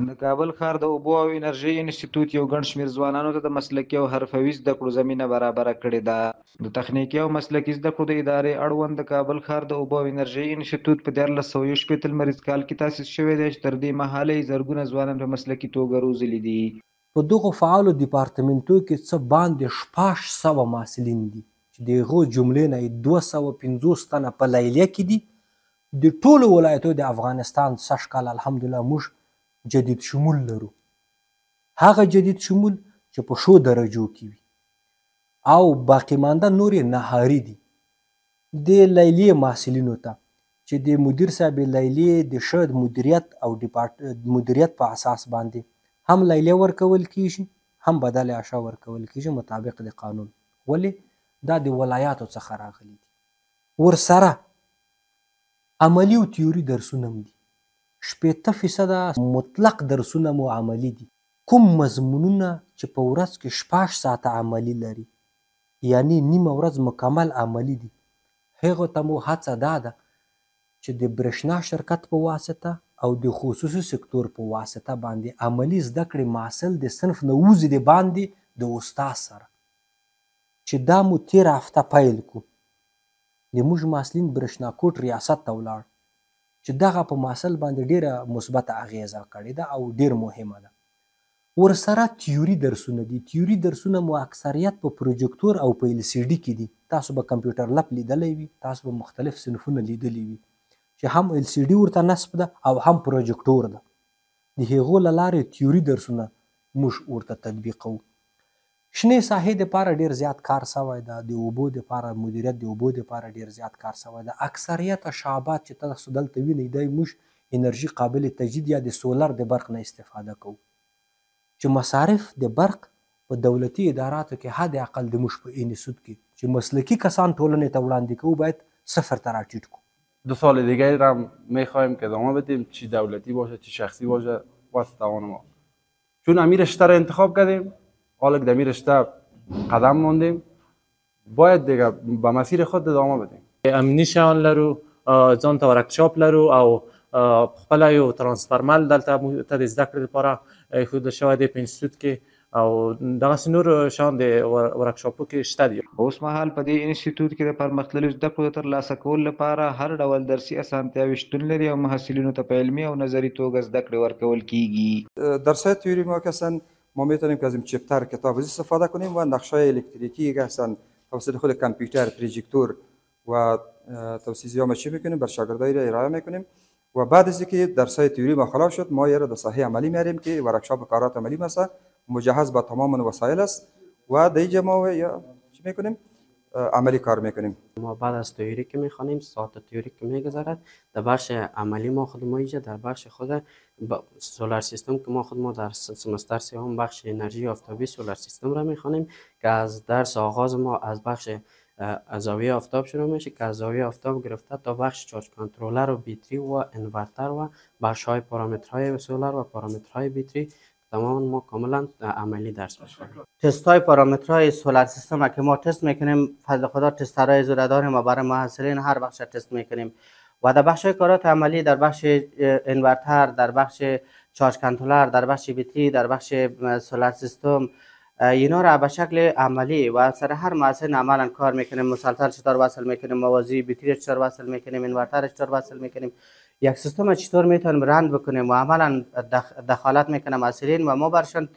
د کابل ښار د اوبو او انرژۍ انسټیټیوټ یو ګڼ شمېر ځوانانو ته د مسلکي او حرفوي زده کړو زمینه برابره کړې ده. د تخنیکي او مسلکي زده کړو د ادارې اړوند د کابل ښار د اوبو او انرژۍ انسټیټیوټ په 1461 لمریز کال کې تاسیس شوی دی چې تر دې مهاله یې زرګونه ځوانان په مسلکي توګه روزلي دي. په دغو فعالو ډیپارټمنټو کې څه باندې 600 محصلین دي چې د هغو جملې نه 250 تنه په لیلیه کې دي. د ټولو ولایتو د افغانستان سږ کال الحمدلله موږ جدید شمول لرو. هغه جدید شمول چې په شو درجو کې وي او باقی مانده نور یې نهاري دي. د لیلیې محصلینو ته چې د مدیر صاحب لیلیې د ښه مدیریت او مدیریت په اساس باندې هم لیلیه ورکول کیږي هم بدل اعشا ورکول کیږي مطابق د قانون. ولې دا د ولایاتو څخه راغلي دي. ورسره عملی او تیوري درسونه هم دي. 80% مطلق درسونه مو عملی دي. کوم مضمونونه چې په ورځ کې 6 ساعته عملی لري یعنی نیمه ورځ مکمل عملی دي، هغو ته مو هڅه دا ده چې د برېښنا شرکت په واسطه او د خصوصي سکتور په واسطه باندې عملی زده کړې محصل د صنف نه ووځي د باندې د استاد سره چې دا مو تېره هفته پیل کړو. د موږ محصلین برېښنا کوټ ریاست ته ولاړ چې دغه په محصل باندې ډېره مثبته اغیزه کړې ده او ډېر مهمه ده. ورسره تیوري درسونه دي. تیوري درسونه مو اکثریت په پروجیکتور او په ایل سی ډي کې دي. تاسو به کمپیوټر لپ لیدلی وي، تاسو به مختلف صنفونه لیدلی وي چې هم ایل سی ډي ورته نصب ده او هم پروجیکتور ده. د هغو له لارې تیوري درسونه موږ ورته تطبیقوو. شنې ساحې دپاره ډېر زیات کار سوی ده. د اوبو دپاره مدیریت د اوبو دپاره ډېر زیات کار سوی ده. اکثریته شعبات چې تاسو دلته وینئ دی موږ انرژي قابل تجدید یا د سولر د برق نه استفاده کوو چې مصارف د برق په دولتي اداراتو کې حد اقل د موږ په انستیتوت کې چې مسلکی کسان ټولنې ته وړاندې کوو باید 0 ته راټیټ کړو. 2 سال دیگه را میخوایم که ادامه بدیم، چی دولتی باشه چی شخصی باشه واسه توان ما. چون امیر رشته را انتخاب کردیم، حالا که امیر رشته قدم موندیم باید دیگه به مسیر خود ادامه بدیم. امنی شان لرو، ځان ته ورکشاپ لرو او خپل یو ترانسفرمر دلته ته د زده کړې لپاره ایښودل شوی دی په انستیتوت کې او دغسې نور شان د ورکشاپو کې شته دي. اوس مهال په دې انسټیټیوټ کې د پرمختللو زده کړو د ترلاسه کولو لپاره هر ډول درسي اسانتیاوې شتون لري او محصلینو ته په علمي او نظري توګه زده کړې ورکول کیږي. درسای تئوری ما که هستن ما میتونیم که از این چپتر کتاب استفاده کنیم و نقشه الکتریکی که هستن توسط خود کامپیوتر پروژکتور و توسیزیام چی میکنیم بر شاگردای را ارائه میکنیم و بعد از اینکه درسای تئوری ما خلاص شد ما یه را در ساحه عملی میاریم که ورکشاپ کارات عملی مثلا مجهز با تمام وسایل است و دیگه ما یا چی میکنیم عملی کار میکنیم. ما بعد از تئوری که میخوانیم ساعت تئوری که میگذرد در بخش عملی ما خود ما اینجا در بخش خود سولار سیستم که ما خود ما در سمستر سوم بخش انرژی آفتابی سولار سیستم را میخوانیم که از درس آغاز ما از بخش زاویه آفتاب شروع میشه که از زاویه آفتاب گرفته تا بخش چارج کنترلر و بیتری و انورتر و بخش های پارامترهای سولار و پارامترهای بیتری تمام ما کاملا عملی درس میخوانیم. تست های پارامترهای سولار سیستم که ما تست میکنیم فضل خدا تسترهای زوده داریم و برای محصلین هر بخش تست میکنیم و در بخش کارات عملی در بخش انورتر، در بخش چارج کنترلر، در بخش بیتری، در بخش سولار سیستم اینا را به شکل عملی و سر هر محصل عملا کار میکنیم. مسلسل چطور وصل میکنیم، موازی بیتری چطور وصل میکنیم، انورتر چطور وصل میکنیم، یک سیستم چطور میتونیم رند بکنیم و عملا دخالت میکنه محصلین و ما برشان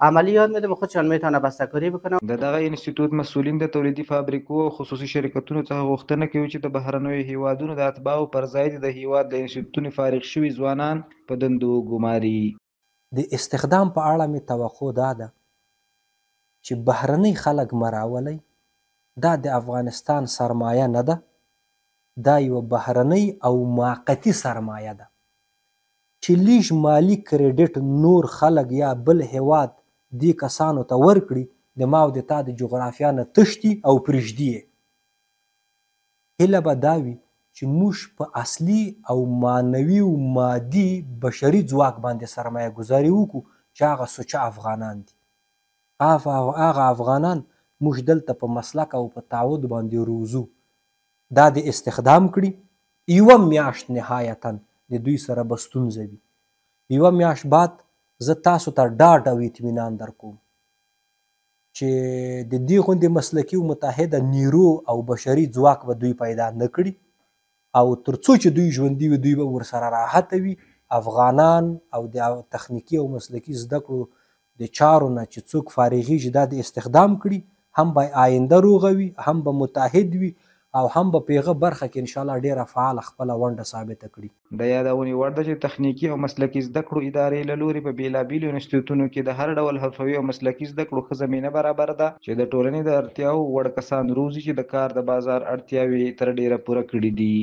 عملی یاد میدیم و خودشان میتونه بسته‌کاری بکنه. د دغه انسټیټیوټ مسؤلین د تولیدي فابریکو او خصوصي شرکتونو څخه غوښتنه کوي چې د بهرنیو هیوادونو د اتباعو پر ځای د هیواد د انسټیټیوټونو فارغ شوي ځوانان په دندو وګماري. د استخدام په اړه مې توقع دا ده چې بهرنی خلک مراولي دا د افغانستان سرمایه نه ده، دا یو بهرنی او موقتی سرمایه ده چې لیږ مالی کریډټ نور خلک یا بل هیواد دې کسانو ته ورکړي د ما او د تا د جغرافیا نه تښتي او پرېږدي یې. هیله به دا وي چې موږ په اصلي او معنوي او مادي بشري ځواک باندې سرمایه ګذاري وکړو چې هغه سوچه افغانان دي. هغه افغانان موږ دلته په مسلک او په تعهد باندې روزو، دا د استخدام کړي. یوه میاشت نهایتا د دوی سره به ستونزه وي، یوه میاشت بعد زه تاسو ته ډاډ او اطمینان درکوم چې د دې غوندې مسلکي او متحده نیرو او بشري ځواک به دوی پیدا نه کړي او تر څو چې دوی ژوندي وي دوی به ورسره راحته وي. افغانان او د تخنیکي او مسلکي زده کړو د چارو نه چې څوک فارغېږي دا د استخدام کړي، هم به آینده روغه وي، هم به متحد وي او هم به په هغه برخه کې انشاءالله ډېره فعاله خپله ونډه ثابته کړي. د یادونې وړ ده چې تخنیکي او مسلکي زده کړو ادارې له لوري په بېلابېلو انسټیټوټونو کې د هر ډول حرفوي او مسلکي زده کړو ښه زمینه برابره ده چې د ټولنې د اړتیاوو وړ کسان روزي چې د کار د بازار اړتیاوې تر ډېره پوره کړي دي.